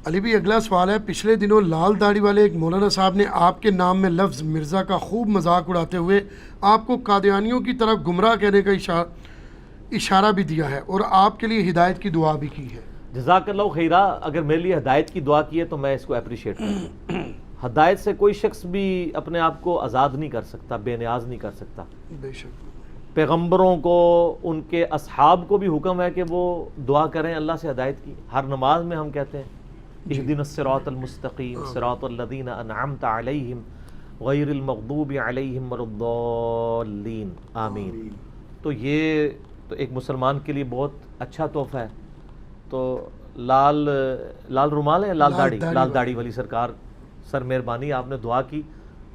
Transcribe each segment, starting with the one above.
علی بھی اگلا سوال ہے، پچھلے دنوں لال داڑھی والے ایک مولانا صاحب نے آپ کے نام میں لفظ مرزا کا خوب مذاق اڑاتے ہوئے آپ کو قادیانیوں کی طرف گمراہ کہنے کا اشارہ بھی دیا ہے اور آپ کے لیے ہدایت کی دعا بھی کی ہے۔ جزاک اللہ خیرہ، اگر میرے لیے ہدایت کی دعا کی ہے تو میں اس کو اپریشیٹ کرتا ہوں۔ ہدایت سے کوئی شخص بھی اپنے آپ کو آزاد نہیں کر سکتا، بے نیاز نہیں کر سکتا۔ بے شک۔ پیغمبروں کو، ان کے اصحاب کو بھی حکم ہے کہ وہ دعا کریں اللہ سے ہدایت کی۔ ہر نماز میں ہم کہتے ہیں اہدنا الصراط المستقیم صراط الذین انعمت علیہم غیر المغضوب علیہم ولا الضالین آمین۔ تو یہ تو ایک مسلمان کے لیے بہت اچھا تحفہ ہے۔ تو لال رومال ہے، لال داڑھی والی سرکار، سر مہربانی آپ نے دعا کی،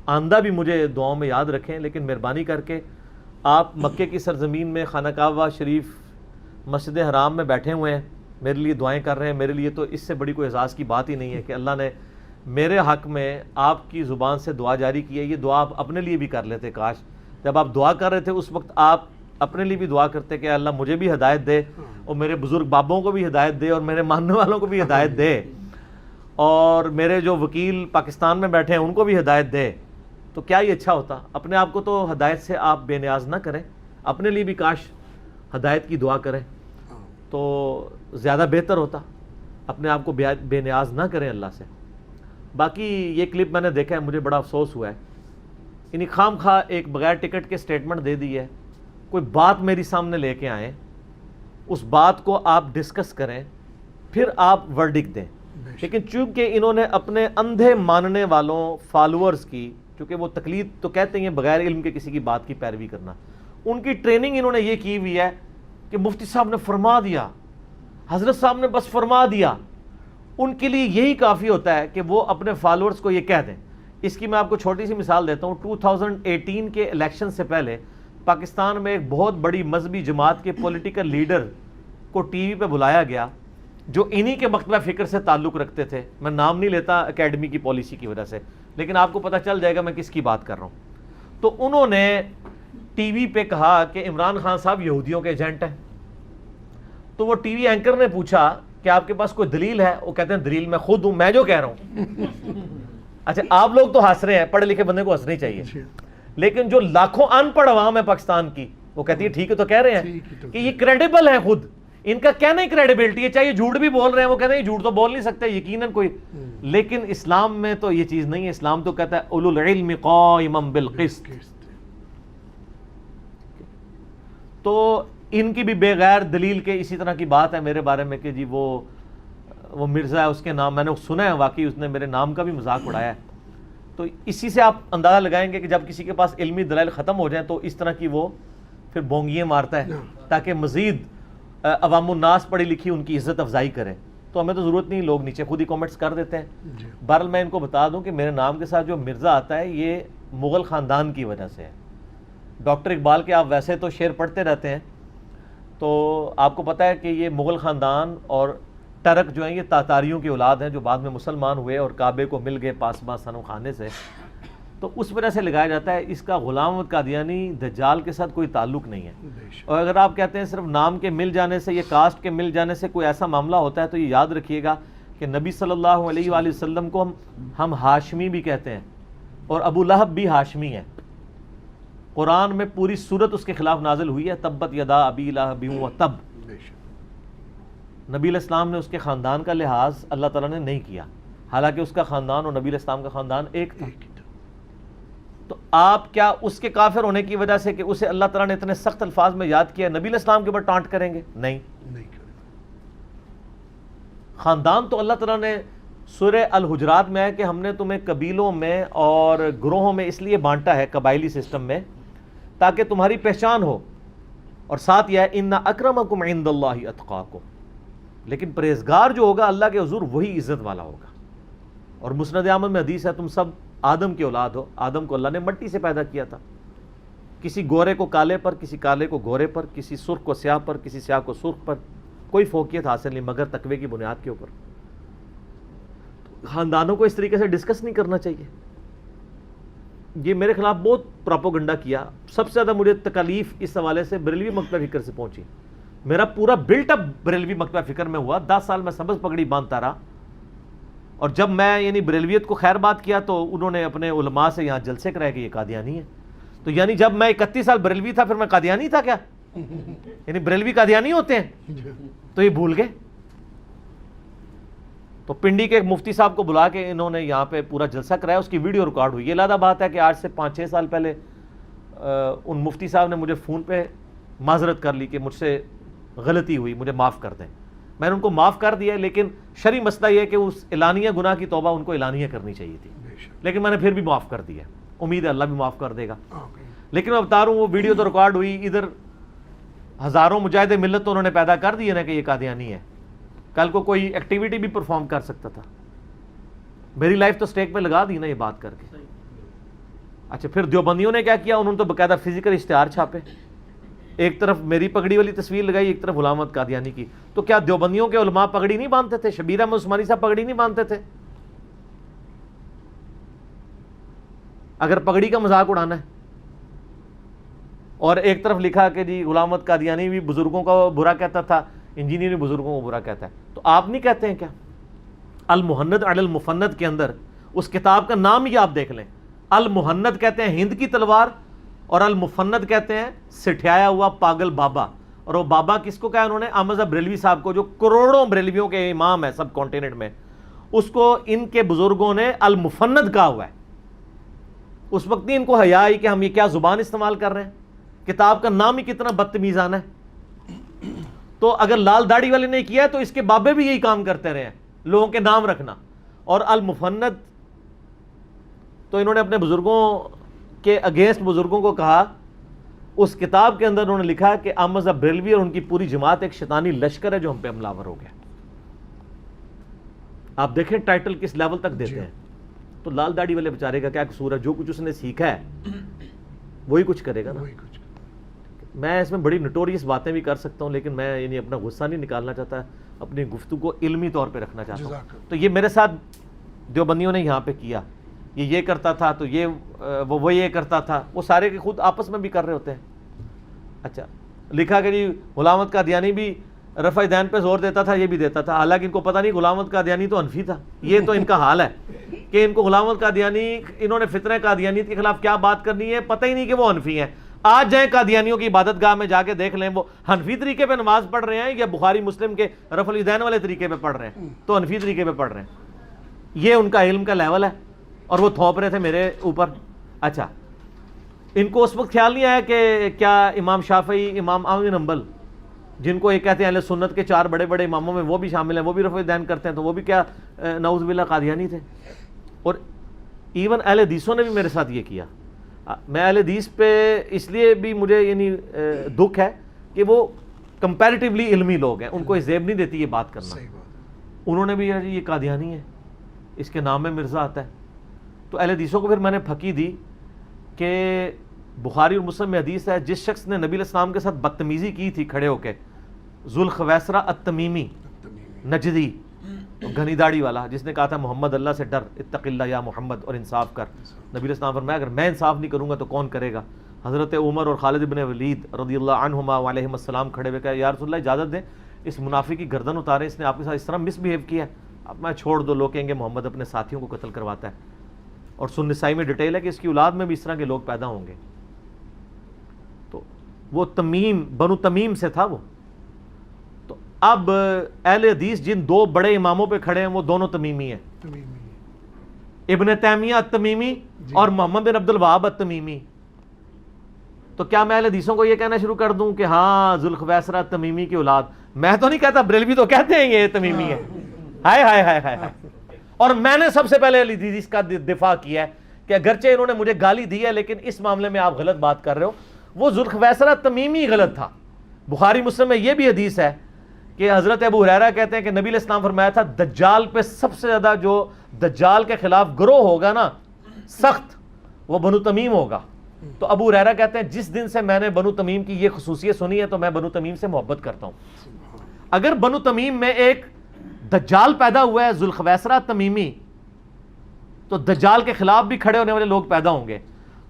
آئندہ بھی مجھے دعاؤں میں یاد رکھیں، لیکن مہربانی کر کے آپ مکے کی سرزمین میں خانہ کعبہ شریف مسجد حرام میں بیٹھے ہوئے ہیں، میرے لیے دعائیں کر رہے ہیں۔ میرے لیے تو اس سے بڑی کوئی اعزاز کی بات ہی نہیں ہے کہ اللہ نے میرے حق میں آپ کی زبان سے دعا جاری کی ہے۔ یہ دعا آپ اپنے لیے بھی کر لیتے، کاش جب آپ دعا کر رہے تھے اس وقت آپ اپنے لیے بھی دعا کرتے کہ اللہ مجھے بھی ہدایت دے، اور میرے بزرگ بابوں کو بھی ہدایت دے، اور میرے ماننے والوں کو بھی ہدایت دے، اور میرے جو وکیل پاکستان میں بیٹھے ہیں ان کو بھی ہدایت دے۔ تو کیا یہ اچھا ہوتا؟ اپنے آپ کو تو ہدایت سے آپ بے نیاز نہ کریں، اپنے لیے بھی کاش ہدایت کی دعا کریں تو زیادہ بہتر ہوتا۔ اپنے آپ کو بے نیاز نہ کریں اللہ سے۔ باقی یہ کلپ میں نے دیکھا ہے، مجھے بڑا افسوس ہوا ہے، یعنی خام خواہ ایک بغیر ٹکٹ کے سٹیٹمنٹ دے دی ہے۔ کوئی بات میری سامنے لے کے آئیں، اس بات کو آپ ڈسکس کریں، پھر آپ ورڈکٹ دیں۔ لیکن چونکہ انہوں نے اپنے اندھے ماننے والوں فالوورز کی، چونکہ وہ تقلید تو کہتے ہیں بغیر علم کے کسی کی بات کی پیروی کرنا، ان کی ٹریننگ انہوں نے یہ کی ہوئی ہے کہ مفتی صاحب نے فرما دیا، حضرت صاحب نے بس فرما دیا، ان کے لیے یہی کافی ہوتا ہے کہ وہ اپنے فالوورز کو یہ کہہ دیں۔ اس کی میں آپ کو چھوٹی سی مثال دیتا ہوں۔ 2018 کے الیکشن سے پہلے پاکستان میں ایک بہت بڑی مذہبی جماعت کے پولیٹیکل لیڈر کو ٹی وی پہ بلایا گیا جو انہی کے مکتبہ فکر سے تعلق رکھتے تھے۔ میں نام نہیں لیتا اکیڈمی کی پالیسی کی وجہ سے، لیکن آپ کو پتہ چل جائے گا میں کس کی بات کر رہا ہوں۔ تو انہوں نے ٹی وی پہ کہا کہ عمران خان صاحب یہودیوں کے ایجنٹ ہیں۔ تو وہ ٹی وی اینکر نے پوچھا کہ آپ کے پاس کوئی دلیل ہے؟ وہ کہتے ہیں دلیل میں خود ہوں، میں جو کہہ رہا ہوں۔ اچھا آپ لوگ تو ہنس رہے ہیں، پڑھے لکھے بندے کو ہنسنا ہی چاہیے، لیکن جو لاکھوں ان پڑھ عوام ہے پاکستان کی وہ کہتی ہے ٹھیک ہے، تو کہہ رہے ہیں کہ یہ کریڈیبل ہے، خود ان کا کہنا ہی کریڈیبلٹی ہے، چاہے یہ جھوٹ بھی بول رہے ہیں، وہ کہتے ہیں یہ جھوٹ تو بول نہیں سکتے یقیناً کوئی۔ لیکن اسلام میں تو یہ چیز نہیں ہے، اسلام تو کہتا ہے اولو العلم قائما بالقسط۔ تو ان کی بھی بغیر دلیل کے اسی طرح کی بات ہے میرے بارے میں کہ جی وہ مرزا ہے، اس کے نام میں نے سنا ہے، واقعی اس نے میرے نام کا بھی مذاق اڑایا ہے۔ تو اسی سے آپ اندازہ لگائیں گے کہ جب کسی کے پاس علمی دلائل ختم ہو جائیں تو اس طرح کی وہ پھر بونگیاں مارتا ہے تاکہ مزید عوام الناس پڑھی لکھی ان کی عزت افزائی کریں۔ تو ہمیں تو ضرورت نہیں، لوگ نیچے خود ہی کامنٹس کر دیتے ہیں۔ بہرحال میں ان کو بتا دوں کہ میرے نام کے ساتھ جو مرزا آتا ہے یہ مغل خاندان کی وجہ سے ہے۔ ڈاکٹر اقبال کے آپ ویسے تو شعر پڑھتے رہتے ہیں، تو آپ کو پتہ ہے کہ یہ مغل خاندان اور ٹرک جو ہیں یہ تاتاریوں کی اولاد ہیں جو بعد میں مسلمان ہوئے اور کعبے کو مل گئے پاسباں صنم خانے سے، تو اس وجہ سے لگایا جاتا ہے۔ اس کا غلام احمد قادیانی دجال کے ساتھ کوئی تعلق نہیں ہے۔ اور اگر آپ کہتے ہیں صرف نام کے مل جانے سے یا کاسٹ کے مل جانے سے کوئی ایسا معاملہ ہوتا ہے تو یہ یاد رکھیے گا کہ نبی صلی اللہ علیہ وآلہ وسلم کو ہم ہاشمی بھی کہتے ہیں، اور ابو لہب بھی ہاشمی ہے۔ قرآن میں پوری سورت اس کے خلاف نازل ہوئی ہے، تبت یدا ابی لہب وتب۔ نبی علیہ السلام نے اس کے خاندان کا لحاظ اللہ تعالیٰ نے نہیں کیا، حالانکہ اس کا خاندان اور نبی علیہ السلام کا خاندان ایک تھا۔ تو آپ کیا اس کے کافر ہونے کی وجہ سے کہ اسے اللہ تعالیٰ نے اتنے سخت الفاظ میں یاد کیا نبی علیہ السلام کے اوپر ٹانٹ کریں گے؟ نہیں۔ خاندان تو اللہ تعالیٰ نے سورہ الحجرات میں ہے کہ ہم نے تمہیں قبیلوں میں اور گروہوں میں اس لیے بانٹا ہے، قبائلی سسٹم میں، تاکہ تمہاری پہچان ہو، اور ساتھ یہ ہے ان اکرمکم عند اللہ اتقاکم، لیکن پرہیزگار جو ہوگا اللہ کے حضور وہی عزت والا ہوگا۔ اور مسند احمد میں حدیث ہے تم سب آدم کی اولاد ہو، آدم کو اللہ نے مٹی سے پیدا کیا تھا، کسی گورے کو کالے پر، کسی کالے کو گورے پر، کسی سرخ کو سیاہ پر، کسی سیاہ کو سرخ پر، کوئی فوقیت حاصل نہیں مگر تقوی کی بنیاد کے اوپر۔ خاندانوں کو اس طریقے سے ڈسکس نہیں کرنا چاہیے۔ یہ میرے خلاف بہت پراپوگنڈا کیا، سب سے زیادہ مجھے تکالیف اس حوالے سے بریلوی مکتبہ فکر سے پہنچی۔ میرا پورا بلٹ اپ بریلوی مکتبہ فکر میں ہوا، 10 سال میں سبز پگڑی باندھتا رہا، اور جب میں یعنی بریلویت کو خیر بات کیا تو انہوں نے اپنے علماء سے یہاں جلسے کرائے کہ یہ قادیانی ہے. تو یعنی جب میں 31 سال بریلوی تھا پھر میں قادیانی تھا کیا؟ یعنی بریلوی قادیانی ہوتے ہیں؟ تو یہ بھول گئے. تو پنڈی کے ایک مفتی صاحب کو بلا کے انہوں نے یہاں پہ پورا جلسہ کرایا, اس کی ویڈیو ریکارڈ ہوئی. یہ علیحدہ بات ہے کہ آج سے 5-6 سال پہلے ان مفتی صاحب نے مجھے فون پہ معذرت کر لی کہ مجھ سے غلطی ہوئی, مجھے معاف کر دیں. میں نے ان کو معاف کر دیا, لیکن شرعی مسئلہ یہ ہے کہ اس اعلانیہ گناہ کی توبہ ان کو اعلانیہ کرنی چاہیے تھی, لیکن میں نے پھر بھی معاف کر دیا. امید ہے اللہ بھی معاف کر دے گا. لیکن میں بتا رہا ہوں وہ ویڈیو تو ریکارڈ ہوئی, ادھر ہزاروں مجاہد ملت تو انہوں نے پیدا کر دیے نا کہ یہ قادیانی ہے. کل کو کوئی ایکٹیویٹی بھی پرفارم کر سکتا تھا. میری لائف تو سٹیک پہ لگا دی نا یہ بات کر کے. اچھا پھر دیوبندیوں نے کیا کیا, انہوں نے تو باقاعدہ فزیکل اشتہار چھاپے. ایک طرف میری پگڑی والی تصویر لگائی, ایک طرف غلام احمد قادیانی کی. تو کیا دیوبندیوں کے علماء پگڑی نہیں باندھتے تھے؟ شبیر احمد عثمانی صاحب پگڑی نہیں باندھتے تھے؟ اگر پگڑی کا مذاق اڑانا ہے. اور ایک طرف لکھا کہ جی غلام احمد قادیانی بھی بزرگوں کو برا کہتا تھا, انجینئر بھی بزرگوں کو برا کہتا ہے. تو آپ نہیں کہتے ہیں کیا؟ المہند علی المفند کے اندر اس کتاب کا نام ہی آپ دیکھ لیں, المہند کہتے ہیں ہند کی تلوار, اور المفند کہتے ہیں سٹھیایا ہوا پاگل بابا. اور وہ بابا کس کو کہا انہوں نے؟ احمد بریلوی صاحب کو, جو کروڑوں بریلویوں کے امام ہے سب کانٹیننٹ میں, اس کو ان کے بزرگوں نے المفند کہا ہوا ہے. اس وقت نہیں ان کو حیا آئی کہ ہم یہ کیا زبان استعمال کر رہے ہیں, کتاب کا نام ہی کتنا بدتمیزانہ ہے. تو اگر لال داڑھی والے نے کیا ہے تو اس کے بابے بھی یہی کام کرتے رہے ہیں, لوگوں کے نام رکھنا. اور المفند تو انہوں نے اپنے بزرگوں کے اگینسٹ بزرگوں کو کہا. اس کتاب کے اندر انہوں نے لکھا کہ احمد بریلوی اور ان کی پوری جماعت ایک شیطانی لشکر ہے جو ہم پہ حملہ آور ہو گیا. آپ دیکھیں ٹائٹل کس لیول تک دیتے ہیں. تو لال داڑھی والے بیچارے کا کیا قصور ہے؟ جو کچھ اس نے سیکھا ہے وہی کچھ کرے گا نا. میں اس میں بڑی نٹوریس باتیں بھی کر سکتا ہوں, لیکن میں یعنی اپنا غصہ نہیں نکالنا چاہتا, اپنی گفتگو کو علمی طور پہ رکھنا چاہتا ہوں. تو یہ میرے ساتھ دیوبندیوں نے یہاں پہ کیا, یہ کرتا تھا تو وہ یہ کرتا تھا, وہ سارے کے خود آپس میں بھی کر رہے ہوتے ہیں. اچھا لکھا کہ جی غلام احمد قادیانی بھی رفع دین پہ زور دیتا تھا, یہ بھی دیتا تھا, حالانکہ ان کو پتہ نہیں غلام احمد قادیانی تو حنفی تھا. یہ تو ان کا حال ہے کہ ان کو غلام احمد قادیانی, انہوں نے فتنہ قادیانیت کے خلاف کیا بات کرنی ہے پتہ ہی نہیں کہ وہ حنفی ہیں. آج جائیں قادیانیوں کی عبادت گاہ میں جا کے دیکھ لیں وہ حنفی طریقے پہ نماز پڑھ رہے ہیں یا بخاری مسلم کے رفع الیدین والے طریقے پہ پڑھ رہے ہیں, تو حنفی طریقے پہ پڑھ رہے ہیں. یہ ان کا علم کا لیول ہے, اور وہ تھوپ رہے تھے میرے اوپر. اچھا ان کو اس وقت خیال نہیں آیا کہ کیا امام شافعی, امام احمد بن حنبل, جن کو یہ کہتے ہیں اہل سنت کے 4 بڑے بڑے اماموں میں وہ بھی شامل ہیں, وہ بھی رفع دین کرتے ہیں, تو وہ بھی کیا نعوذ باللہ قادیانی تھے؟ اور ایون اہل حدیثوں نے بھی میرے ساتھ یہ کیا. میں اہل حدیث پہ اس لیے بھی مجھے یعنی دکھ ہے کہ وہ کمپیریٹیولی علمی لوگ ہیں, ان کو زیب نہیں دیتی یہ بات کرنا. انہوں نے بھی یہ قادیانی ہے, اس کے نام میں مرزا آتا ہے. تو اہل حدیثوں کو پھر میں نے پھکی دی کہ بخاری اور مسلم میں حدیث ہے, جس شخص نے نبی علیہ السلام کے ساتھ بدتمیزی کی تھی کھڑے ہو کے, ذوالخویسرہ التمیمی نجدی, گھنی داڑھی والا, جس نے کہا تھا محمد اللہ سے ڈر, اتق اللہ یا محمد, اور انصاف کر. نبی علیہ السلام فرمایا اگر میں انصاف نہیں کروں گا تو کون کرے گا؟ حضرت عمر اور خالد بن ولید رضی اللہ عنہما وعلیہم السلام کھڑے ہوئے کہا یا رسول اللہ اجازت دیں, اس منافق کی گردن اتاریں, اس نے آپ کے ساتھ اس طرح مس بیہیو کیا ہے. اب میں چھوڑ دو, لوگ کہیں گے محمد اپنے ساتھیوں کو قتل کرواتا ہے. اور سن نسائی میں ڈیٹیل ہے کہ اس کی اولاد میں بھی اس طرح کے لوگ پیدا ہوں گے. تو وہ تمیم, بنو تمیم سے تھا وہ. تو اب اہل حدیث جن 2 بڑے اماموں پہ کھڑے ہیں وہ دونوں تمیمی ہیں, ابن تیمیہ التمیمی اور محمد بن عبد الوہاب التمیمی. تو کیا میں اہل حدیثوں کو یہ کہنا شروع کر دوں کہ ہاں ذوالخویسرہ التمیمی کی اولاد؟ میں تو نہیں کہتا, بریلوی تو کہتے ہیں یہ تمیمی ہے. ہائے ہائے ہائے ہائے ہائے. اور میں نے سب سے پہلے اہل حدیث کا دفاع کیا ہے کہ اگرچہ انہوں نے مجھے گالی دی ہے لیکن اس معاملے میں آپ غلط بات کر رہے ہو. وہ ذوالخویسرہ التمیمی غلط تھا. بخاری مسلم میں یہ بھی حدیث ہے کہ حضرت ابو ہریرہ کہتے ہیں کہ نبی علیہ السلام فرمایا تھا دجال پہ سب سے زیادہ جو دجال کے خلاف گروہ ہوگا نا سخت, وہ بنو تمیم ہوگا. تو ابو ہریرہ کہتے ہیں جس دن سے میں نے بنو تمیم کی یہ خصوصیت سنی ہے تو میں بنو تمیم سے محبت کرتا ہوں. اگر بنو تمیم میں ایک دجال پیدا ہوا ہے ذوالخویسرہ تمیمی, تو دجال کے خلاف بھی کھڑے ہونے والے لوگ پیدا ہوں گے.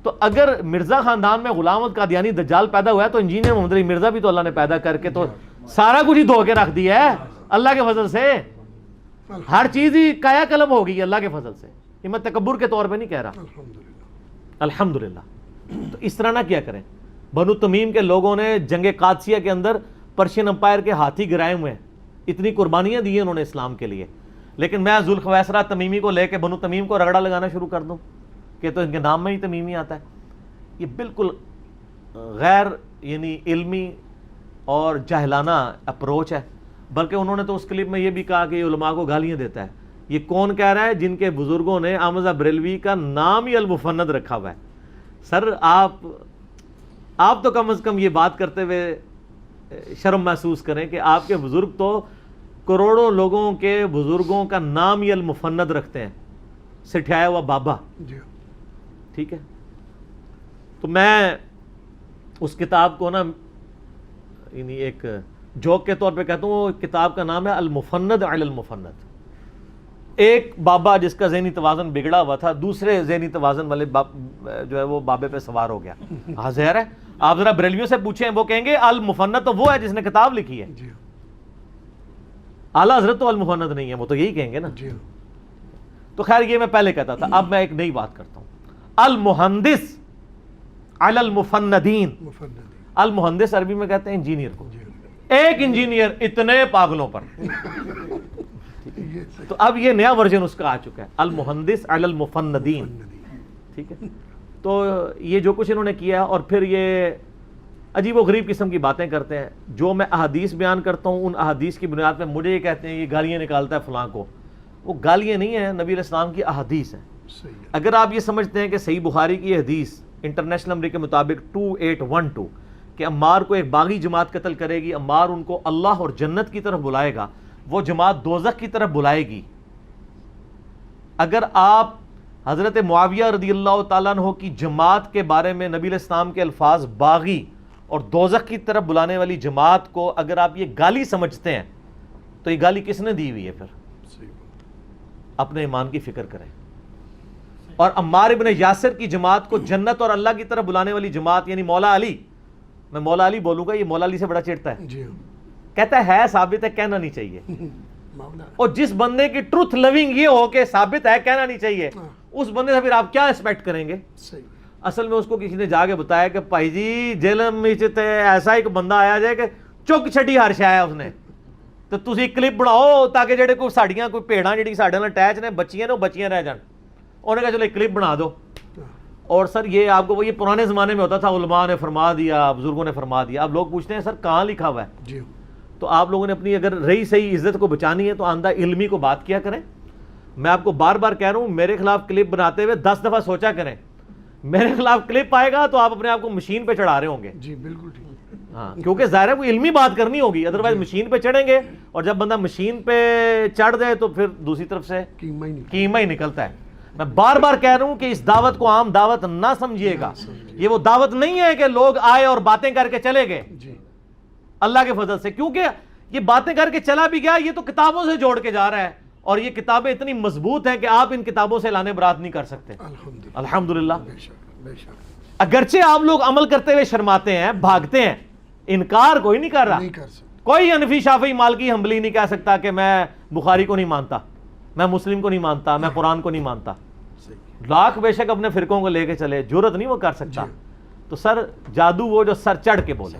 تو اگر مرزا خاندان میں غلام احمد قادیانی دجال پیدا ہوا ہے تو انجینئر محمد علی مرزا بھی تو اللہ نے پیدا کر کے تو سارا کچھ ہی دھو کے رکھ دیا ہے اللہ کے فضل سے. ہر چیز ہی کایا قلم ہو گئی اللہ کے فضل سے. یہ میں تکبر کے طور پہ نہیں کہہ رہا, الحمدللہ. تو اس طرح نہ کیا کریں. بنو تمیم کے لوگوں نے جنگ قادسیہ کے اندر پرشین امپائر کے ہاتھی گرائے ہوئے ہیں, اتنی قربانیاں دی ہیں انہوں نے اسلام کے لیے, لیکن میں ذوالخویسرہ تمیمی کو لے کے بنو تمیم کو رگڑا لگانا شروع کر دوں کہ تو ان کے نام میں ہی تمیمی آتا ہے. یہ بالکل غیر یعنی علمی اور جاہلانہ اپروچ ہے. بلکہ انہوں نے تو اس کلپ میں یہ بھی کہا کہ یہ علماء کو گالیاں دیتا ہے. یہ کون کہہ رہا ہے؟ جن کے بزرگوں نے احمد رضا بریلوی کا نام ہی المفند رکھا ہوا ہے. سر آپ تو کم از کم یہ بات کرتے ہوئے شرم محسوس کریں کہ آپ کے بزرگ تو کروڑوں لوگوں کے بزرگوں کا نام ہی المفند رکھتے ہیں, سٹھایا ہوا بابا. ٹھیک ہے, تو میں اس کتاب کو نا یعنی ایک جوک کے طور پہ کہتا ہوں, وہ کتاب کا نام ہے المفند علی المفند. ایک بابا جس کا ذہنی توازن بگڑا ہوا تھا دوسرے ذہنی توازن والے جو ہے وہ بابے پہ سوار ہو گیا. ہاں ظاہر ہے, آپ ذرا بریلویوں سے پوچھیں, وہ کہیں گے المفند تو وہ ہے جس نے کتاب لکھی ہے, اعلیٰ حضرت تو المفند نہیں ہے, وہ تو یہی کہیں گے نا. تو خیر یہ میں پہلے کہتا تھا, اب میں ایک نئی بات کرتا ہوں. المہندس علی المفندین. المہندس عربی میں کہتے ہیں انجینئر کو. ایک انجینئر اتنے پاگلوں پر. تو اب یہ نیا ورژن اس کا آ چکا ہے, المہندس علی المفندین. ٹھیک ہے, تو یہ جو کچھ انہوں نے کیا, اور پھر یہ عجیب و غریب قسم کی باتیں کرتے ہیں. جو میں احادیث بیان کرتا ہوں ان احادیث کی بنیاد پہ مجھے یہ کہتے ہیں یہ گالیاں نکالتا ہے فلاں کو. وہ گالیاں نہیں ہیں, نبی علیہ السلام کی احادیث ہیں. اگر آپ یہ سمجھتے ہیں کہ صحیح بخاری کی حدیث انٹرنیشنل نمبر کے مطابق 2812 کہ عمار کو ایک باغی جماعت قتل کرے گی, عمار ان کو اللہ اور جنت کی طرف بلائے گا, وہ جماعت دوزخ کی طرف بلائے گی. اگر آپ حضرت معاویہ رضی اللہ تعالیٰ عنہ کی جماعت کے بارے میں نبی علیہ السلام کے الفاظ باغی اور دوزخ کی طرف بلانے والی جماعت کو اگر آپ یہ گالی سمجھتے ہیں تو یہ گالی کس نے دی ہوئی ہے؟ پھر اپنے ایمان کی فکر کریں. اور عمار ابن یاسر کی جماعت کو جنت اور اللہ کی طرف بلانے والی جماعت یعنی مولا علی, میں مولا علی بولوں گا, یہ مولا علی سے بڑا چڑھتا ہے, کہتا ہے ثابت ہے کہنا نہیں چاہیے. اور جس بندے کی ٹروتھ لونگ یہ ہو کہ ثابت ہے کہنا نہیں چاہیے, اس بندے سے پھر آپ کیا ایکسپیکٹ کریں گے؟ اصل میں اس کو کسی نے جا کے بتایا کہ بھائی جی جیل میں ایسا ایک بندہ آیا جائے کہ چک چھٹی ہر شایا اس نے, تو تسی کلپ بناؤ تاکہ جڑے کوئی ساڑیاں کوئی بھیڑاں جڑی ساڈے نال اٹیچ نے بچیاں نے وہ بچیاں رہ جان. انہوں نے کہا چلو ایک کلپ بنا دو. اور سر یہ آپ کو وہ یہ پرانے زمانے میں ہوتا تھا, علماء نے فرما دیا, بزرگوں نے فرما دیا. اب لوگ پوچھتے ہیں سر کہاں لکھا ہوا ہے؟ تو آپ لوگوں نے اپنی اگر رہی صحیح عزت کو بچانی ہے تو آندہ علمی کو بات کیا کریں. میں آپ کو بار بار کہہ رہا ہوں, میرے خلاف کلپ بناتے ہوئے 10 دفعہ سوچا کریں. میرے خلاف کلپ آئے گا تو آپ اپنے آپ کو مشین پہ چڑھا رہے ہوں گے. جی بالکل ٹھیک. ہاں, کیونکہ ظاہر ہے وہ علمی بات کرنی ہوگی, ادروائز مشین پہ چڑھیں گے, اور جب بندہ مشین پہ چڑھ جائے تو پھر دوسری طرف سے قیمہ ہی نکلتا ہے. میں بار بار کہہ رہا ہوں کہ اس دعوت کو عام دعوت نہ سمجھیے گا. یہ وہ دعوت نہیں ہے کہ لوگ آئے اور باتیں کر کے چلے گئے اللہ کے فضل سے, کیونکہ یہ باتیں کر کے چلا بھی گیا, یہ تو کتابوں سے جوڑ کے جا رہا ہے, اور یہ کتابیں اتنی مضبوط ہیں کہ آپ ان کتابوں سے لانے برات نہیں کر سکتے. الحمدللہ. اگرچہ آپ لوگ عمل کرتے ہوئے شرماتے ہیں, بھاگتے ہیں, انکار کوئی نہیں کر رہا. کوئی حنفی شافعی مالکی حنبلی نہیں کہہ سکتا کہ میں بخاری کو نہیں مانتا, میں مسلم کو نہیں مانتا, میں قرآن کو نہیں مانتا. لاکھ بے شک اپنے فرقوں کو لے کے چلے, جرت نہیں وہ کر سکتا. تو سر جادو وہ جو سر چڑھ کے بولے.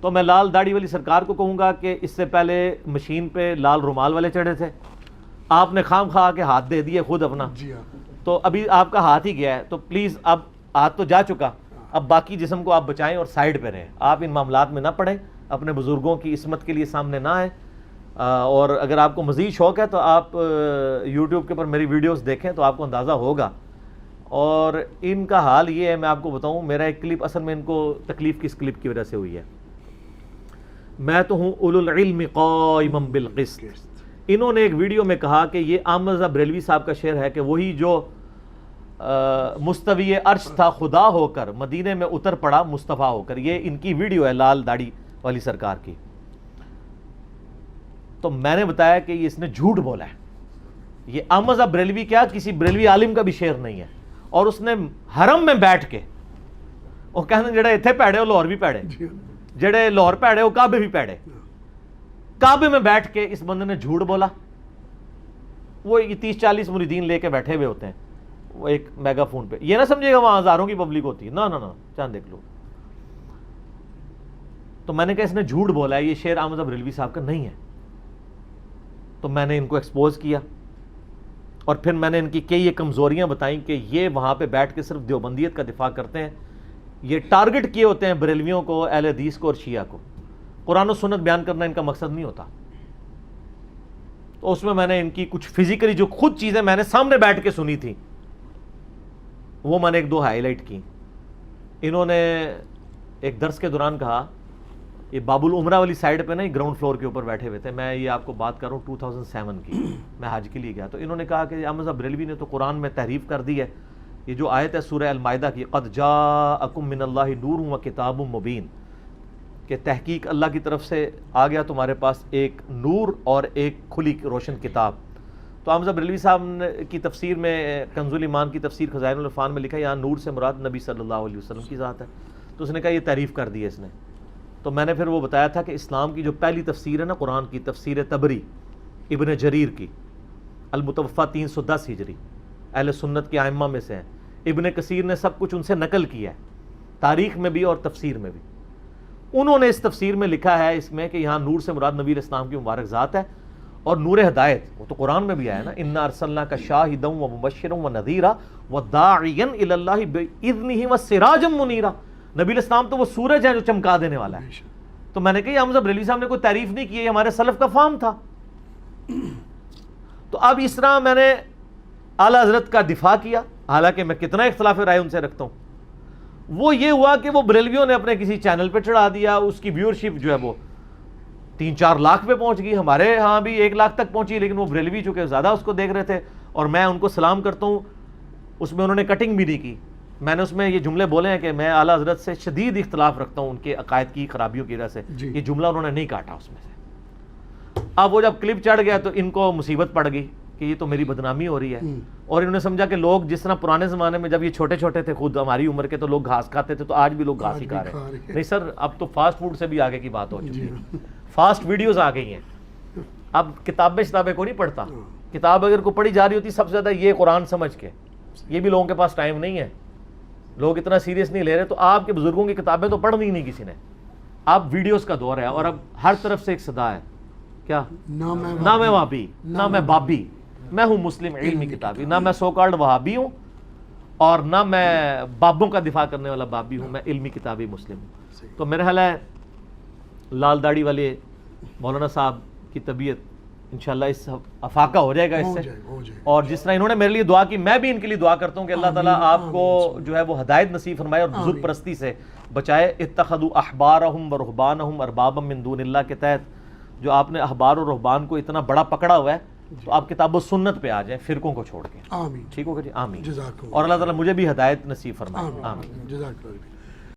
تو میں لال داڑھی والی سرکار کو کہوں گا کہ اس سے پہلے مشین پہ لال رومال والے چڑھے تھے, آپ نے خام خواہ کے ہاتھ دے دیے خود اپنا, تو ابھی آپ کا ہاتھ ہی گیا ہے, تو پلیز اب ہاتھ تو جا چکا, اب باقی جسم کو آپ بچائیں اور سائڈ پہ رہیں. آپ ان معاملات میں نہ پڑیں, اپنے بزرگوں کی عصمت کے لیے سامنے نہ آئیں. اور اگر آپ کو مزید شوق ہے تو آپ یوٹیوب کے اوپر میری ویڈیوز دیکھیں تو آپ کو اندازہ ہوگا. اور ان کا حال یہ ہے, میں آپ کو بتاؤں, میرا ایک کلپ اصل میں ان کو تکلیف کس کلپ کی وجہ سے ہوئی ہے. میں تو ہوں اولو العلم قائما بالقسط. انہوں نے ایک ویڈیو میں کہا کہ یہ احمد رضا بریلوی صاحب کا شعر ہے کہ وہی جو مستوی عرش تھا خدا ہو کر مدینے میں اتر پڑا مصطفیٰ ہو کر. یہ ان کی ویڈیو ہے لال داڑھی والی سرکار کی. تو میں نے بتایا کہ یہ اس نے جھوٹ بولا ہے. یہ احمد رضا بریلوی کیا کسی بریلوی عالم کا بھی شعر نہیں ہے. اور اس نے حرم میں بیٹھ کے وہ کہنے جڑے اتنے پیڑے وہ لاہور بھی پیڑے, جڑے لاہور پیڑے وہ کعبے بھی پیڑے. کعبے میں بیٹھ کے اس بندے نے جھوٹ بولا. وہ 30-40 مریدین لے کے بیٹھے ہوئے ہوتے ہیں وہ ایک میگا فون پہ. یہ نہ سمجھے گا وہاں ہزاروں کی پبلک ہوتی ہے, نہ چاند دیکھ لو. تو میں نے کہا اس نے جھوٹ بولا ہے, یہ شعر احمد صاحب بریلوی صاحب کا نہیں ہے. تو میں نے ان کو ایکسپوز کیا اور پھر میں نے ان کی کئی یہ کمزوریاں بتائیں کہ یہ وہاں پہ بیٹھ کے صرف دیوبندیت کا دفاع کرتے ہیں. یہ ٹارگٹ کیے ہوتے ہیں بریلویوں کو, اہل حدیث کو اور شیعہ کو. قرآن و سنت بیان کرنا ان کا مقصد نہیں ہوتا. تو اس میں نے ان کی کچھ فزیکلی جو خود چیزیں میں نے سامنے بیٹھ کے سنی تھی وہ میں نے 1-2 ہائی لائٹ کی. انہوں نے ایک درس کے دوران کہا, یہ باب العمرہ والی سائڈ پہ نا گراؤنڈ فلور کے اوپر بیٹھے ہوئے تھے, میں یہ آپ کو بات کر رہا ہوں 2007 کی, میں حج کے لیے گیا. تو انہوں نے کہا کہ احمد صاحب بریلوی نے تو قرآن میں تحریف کر دی ہے. یہ جو آیت ہے سورہ المائدہ کی, قد جاءکم من اللہ نور و کتاب مبین, کہ تحقیق اللہ کی طرف سے آ گیا تمہارے پاس ایک نور اور ایک کھلی روشن کتاب. تو احمد صاحب بریلوی صاحب کی تفسیر میں, کنز الایمان کی تفسیر خزائن العرفان میں لکھا ہے یہاں نور سے مراد نبی صلی اللہ علیہ وسلم کی ذات ہے. تو اس نے کہا یہ تعریف کر دی ہے اس نے. تو میں نے پھر وہ بتایا تھا کہ اسلام کی جو پہلی تفسیر ہے نا قرآن کی, تفسیر طبری ابن جریر کی, المتوفیٰ 310 ہجری, اہل سنت کے ائمہ میں سے ہیں. ابن کثیر نے سب کچھ ان سے نقل کیا ہے, تاریخ میں بھی اور تفسیر میں بھی. انہوں نے اس تفسیر میں لکھا ہے اس میں کہ یہاں نور سے مراد نبی علیہ السلام کی مبارک ذات ہے, اور نور ہدایت وہ تو قرآن میں بھی آیا نا, انا ارسلناک شاہدا و مبشرا و نذیرا و داعیا الی اللہ باذنہ و سراجا منیرا. نبی علیہ السلام تو وہ سورج ہے جو چمکا دینے والا ہے. تو میں نے کہا احمد صاحب بریلوی صاحب نے کوئی تعریف نہیں کی, یہ ہمارے سلف کا فہم تھا. تو اب اس طرح میں نے اعلیٰ حضرت کا دفاع کیا, حالانکہ میں کتنا اختلاف رائے ان سے رکھتا ہوں. وہ یہ ہوا کہ وہ بریلویوں نے اپنے کسی چینل پہ چڑھا دیا, اس کی ویورشپ جو ہے وہ 3-4 لاکھ پہ پہنچ گئی. ہمارے ہاں بھی 1 لاکھ تک پہنچی, لیکن وہ بریلوی چونکہ زیادہ اس کو دیکھ رہے تھے, اور میں ان کو سلام کرتا ہوں. اس میں انہوں نے کٹنگ بھی نہیں کی. میں نے اس میں یہ جملے بولے ہیں کہ میں اعلیٰ حضرت سے شدید اختلاف رکھتا ہوں ان کے عقائد کی خرابیوں کی وجہ سے. یہ جملہ انہوں نے نہیں کاٹا اس میں سے. اب وہ جب کلپ چڑھ گیا تو ان کو مصیبت پڑ گئی کہ یہ تو میری بدنامی ہو رہی ہے, اور انہوں نے سمجھا کہ لوگ جس طرح پرانے زمانے میں جب یہ چھوٹے چھوٹے تھے خود ہماری عمر کے, تو لوگ گھاس کھاتے تھے, تو آج بھی لوگ گھاس ہی کھا رہے ہیں. نہیں سر, اب تو فاسٹ فوڈ سے بھی آگے کی بات ہو چکی ہے, فاسٹ ویڈیوز آ گئی ہیں. اب کتابیں کو نہیں پڑھتا. کتاب اگر کو پڑھی جا رہی ہوتی سب سے زیادہ یہ قرآن سمجھ کے, یہ بھی لوگوں کے پاس ٹائم نہیں ہے, لوگ اتنا سیریس نہیں لے رہے. تو آپ کے بزرگوں کی کتابیں تو پڑھنی ہی نہیں کسی نے. اب ویڈیوز کا دور ہے, اور اب ہر طرف سے ایک صدا ہے, کیا نہ میں وہابی نہ میں بابی, میں ہوں مسلم علمی کتابی. نہ میں سو کالڈ وہابی ہوں اور نہ میں بابوں کا دفاع کرنے والا بابی ہوں, میں علمی کتابی مسلم ہوں. تو میرا خیال ہے لال داڑھی والے مولانا صاحب کی طبیعت انشاءاللہ اس افاقہ ہو جائے گا اس سے. اور جس طرح انہوں نے میرے لیے دعا کی, میں بھی ان کے لیے دعا کرتا ہوں کہ اللہ تعالیٰ آپ کو جو ہے وہ ہدایت نصیب فرمائے اور بزرگ پرستی سے بچائے. اتخذوا احبارہم و رہبانہم اربابا من دون اللہ کے تحت جو آپ نے احبار و رہبان کو اتنا بڑا پکڑا ہوا ہے, تو آپ کتاب و سنت پہ آ جائیں فرقوں کو چھوڑ کے. آمین. ٹھیک ہوگا جی, آمین. جزاک اللہ. اور اللہ تعالیٰ مجھے بھی ہدایت نصیب فرمائے. آمین. جزاک اللہ.